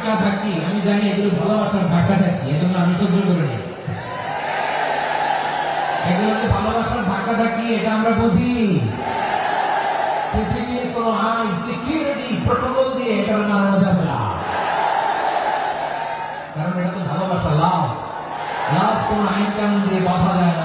ধাক্কা ধাক্কি, আমি জানি এগুলো ভালোবাসার ধাক্কা ধাক্কি, এজন্য আমি সহ্য করে নিই। এগুলো যে ভালোবাসার ধাক্কা ধাক্কি, এটা আমরা বুঝি। পৃথিবীর কোন আইন, সিকিউরিটি প্রোটোকল দিয়ে এটা মানানো যাবে না, কারণ এটা তো ভালোবাসা, লাভ। লাভ কোন আইন কানুন দিয়ে বাধা যায় না,